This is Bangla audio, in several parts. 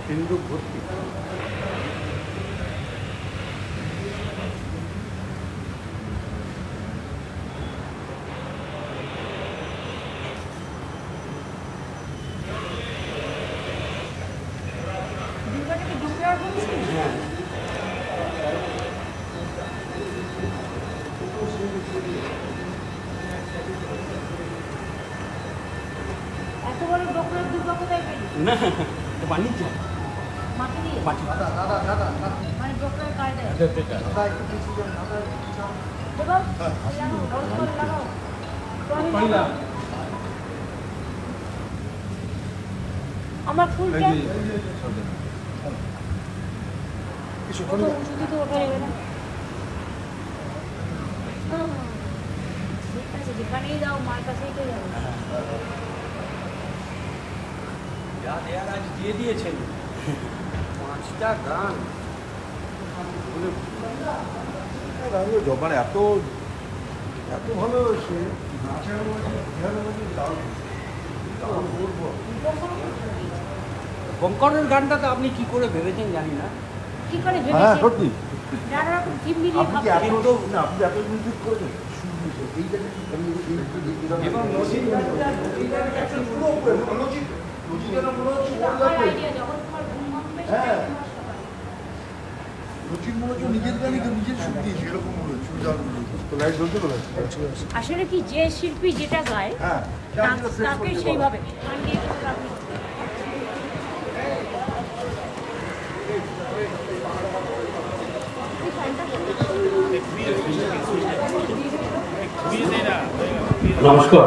সিন্ধু ভর্তি এত বড় ডক্টর দুর্গা কোথায় পেলি? না বাণিজ্য মাকে দিয়ে মানে ডক্টর কার্ড দেয় আমার ফুলটা শুধু তো ওটা নেবে না। ঠিক আছে, যেখানেই যাও মার কাছেই তো যাবো। আজ দিয়ে দিয়েছেন 5টা গান জবান এত এত ভালো সে নাচের মধ্যে কঙ্করের গানটা তো আপনি কি করে ভেবেছেন জানি না। কি করে হ্যাঁ ভেবেছেন? সত্যি নানা রকম থিম মিলিয়ে আপনি কি ভাবছেন। এত না আপনি এত মিউজিক করেছেন এইটা এবং আমার আইডিয়া যখন তোমার ঘুম ভাঙবে হ্যাঁ। রচিন মনে হচ্ছে নিজের গানই তো নিজের সুর দিয়েছে এরকম মনে হচ্ছে লাইট জ্বলতে বলে আসলে কি যে শিল্পী যেটা গায় হ্যাঁ তাকে সেইভাবে নমস্কার।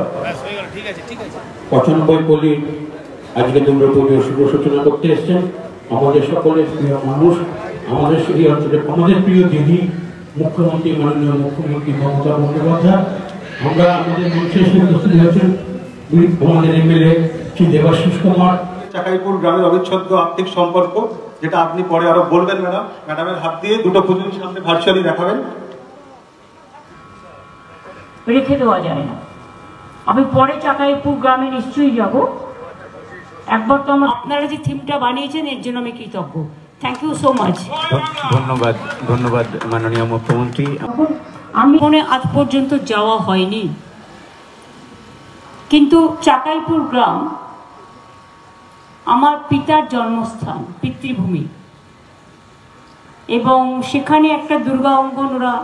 95 পল্লীর আজকে দুর্গাপুজোর শুভ সূচনা করতে এসেছেন আমাদের সকলের প্রিয় মানুষ, আমাদের সেই অঞ্চলের আমাদের প্রিয় দিদি মুখ্যমন্ত্রী মাননীয় মুখ্যমন্ত্রী মমতা বন্দ্যোপাধ্যায়। আমরা আমাদের মঞ্চে এসে উপস্থিত হয়েছেন আমাদের এমএলএ শ্রী দেবাশিস কুমার। চাকাইপুর গ্রামের অবিচ্ছেদ্য আর্থিক সম্পর্ক, যেটা আপনি পরে আরো বলবেন ম্যাডাম। ম্যাডামের হাত দিয়ে দুটো পুজোর সামনে ভার্চুয়ালি দেখাবেন। রেখে দেওয়া যায় না। আমি পরে চাকাইপুর গ্রামে নিশ্চয়ই যাব। একবার তো আপনারা যে থিমটা বানিয়েছেন এর জন্য আমি কৃতজ্ঞ। Thank you so much. ধন্যবাদ ধন্যবাদ মাননীয় মুখ্যমন্ত্রী। আমি মনে আজ পর্যন্ত যাওয়া হয়নি, কিন্তু চাকাইপুর গ্রাম আমার পিতার জন্মস্থান, পিতৃভূমি, এবং সেখানে একটা দুর্গা অঙ্গন ওরা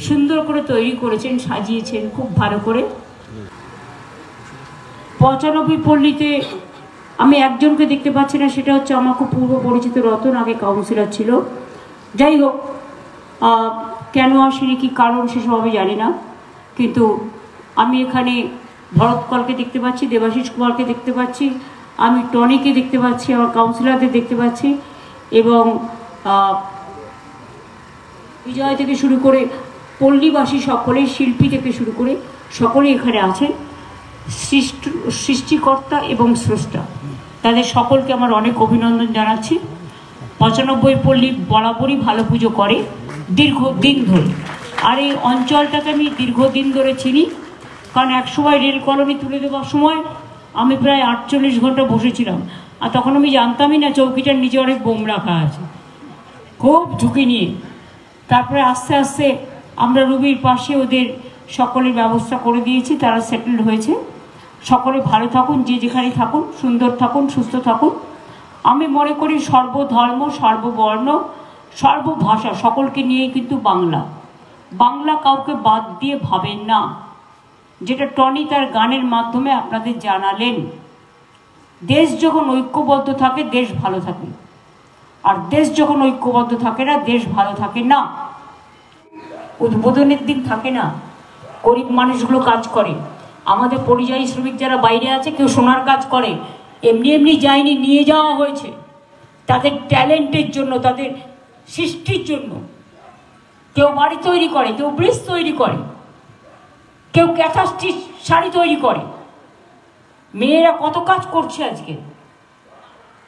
সুন্দর করে তৈরি করেছেন, সাজিয়েছেন খুব ভালো করে। 95 পল্লীতে আমি একজনকে দেখতে পাচ্ছি না, সেটা হচ্ছে আমার খুব পূর্ব পরিচিত রতন, আগে কাউন্সিলর ছিল। যাই হোক, কেন আসেনি কি কারণ সেসব আমি জানি না, কিন্তু আমি এখানে ভরত কলকে দেখতে পাচ্ছি, দেবাশিস কুমারকে দেখতে পাচ্ছি, আমি টনিকে দেখতে পাচ্ছি, আমার কাউন্সিলরদের দেখতে পাচ্ছি, এবং বিজয় থেকে শুরু করে পল্লীবাসী সকলেই, শিল্পী থেকে শুরু করে সকলেই এখানে আছেন। সৃষ্টিকর্তা এবং স্রষ্টা, তাদের সকলকে আমার অনেক অভিনন্দন জানাচ্ছি। 95 পল্লী বরাবরই ভালো পুজো করে দীর্ঘদিন ধরে, আর এই অঞ্চলটাকে আমি দীর্ঘদিন ধরে চিনি, কারণ একসময় রেল কলোনি তুলে দেওয়ার সময় আমি প্রায় 48 ঘন্টা বসেছিলাম, আর তখন আমি জানতামই না চৌকিটার নিচে অনেক বোম রাখা আছে, খুব ঝুঁকি নিয়ে। তারপরে আস্তে আস্তে আমরা রুবির পাশে ওদের সকলের ব্যবস্থা করে দিয়েছি, তারা সেটেলড হয়েছে। সকলে ভালো থাকুন, যে যেখানে থাকুন, সুন্দর থাকুন, সুস্থ থাকুন। আমি মনে করি সর্বধর্ম, সর্ববর্ণ, সর্বভাষা সকলকে নিয়েই কিন্তু বাংলা। বাংলা কাউকে বাদ দিয়ে ভাবেন না, যেটা টনি তার গানের মাধ্যমে আপনাদের জানালেন। দেশ যখন ঐক্যবদ্ধ থাকে দেশ ভালো থাকে, আর দেশ যখন ঐক্যবদ্ধ থাকে না দেশ ভালো থাকে না। উদ্বোধনের দিন থাকে না, গরিব মানুষগুলো কাজ করে, আমাদের পরিযায়ী শ্রমিক যারা বাইরে আছে, কেউ সোনার কাজ করে, এমনি এমনি যায়নি, নিয়ে যাওয়া হয়েছে তাদের ট্যালেন্টের জন্য, তাদের সৃষ্টির জন্য। কেউ বাড়ি তৈরি করে, কেউ ব্রিজ তৈরি করে, কেউ ক্যাথা স্টিচ শাড়ি তৈরি করে। মেয়েরা কত কাজ করছে আজকে,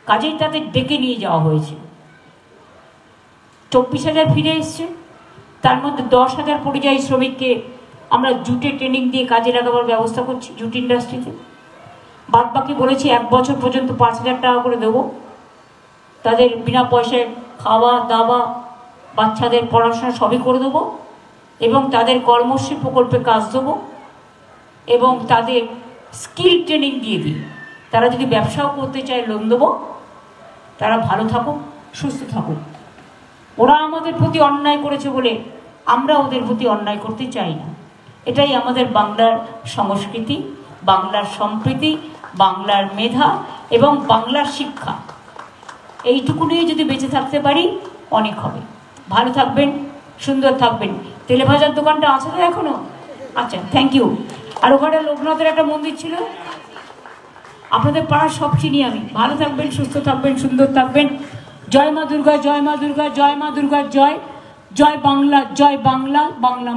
কাজেই তাদের ডেকে নিয়ে যাওয়া হয়েছে। 24,000 ফিরে এসছে, তার মধ্যে 10,000 পরিযায়ী শ্রমিককে আমরা জুটে ট্রেনিং দিয়ে কাজে লাগাবার ব্যবস্থা করছি জুট ইন্ডাস্ট্রিতে। বাদ বাকি বলেছি 1 বছর পর্যন্ত 5,000 টাকা করে দেবো, তাদের বিনা পয়সায় খাওয়া দাওয়া, বাচ্চাদের পড়াশোনা সবই করে দেবো, এবং তাদের কর্মশ্রী প্রকল্পে কাজ দেবো, এবং তাদের স্কিল ট্রেনিং দিয়ে দিই। তারা যদি ব্যবসাও করতে চায় লোন দেবো। তারা ভালো থাকুক, সুস্থ থাকুক। ওরা আমাদের প্রতি অন্যায় করেছে বলে আমরা ওদের প্রতি অন্যায় করতে চাই না। এটাই আমাদের বাংলার সংস্কৃতি, বাংলার সম্প্রীতি, বাংলার মেধা এবং বাংলার শিক্ষা। এইটুকু নিয়ে যদি বেঁচে থাকতে পারি অনেক হবে। ভালো থাকবেন, সুন্দর থাকবেন। তেলে ভাজার দোকানটা আছে তো এখনো? আচ্ছা, থ্যাংক ইউ। আর ওখানে লোকনাথের একটা মন্দির ছিল, আপনাদের পাড়ার সব চিনি আমি। ভালো থাকবেন, সুস্থ থাকবেন, সুন্দর থাকবেন। জয় মা দুর্গা, জয় মা দুর্গা, জয় মা দুর্গা, জয় জয় বাংলা, জয় বাংলা, বাংলা।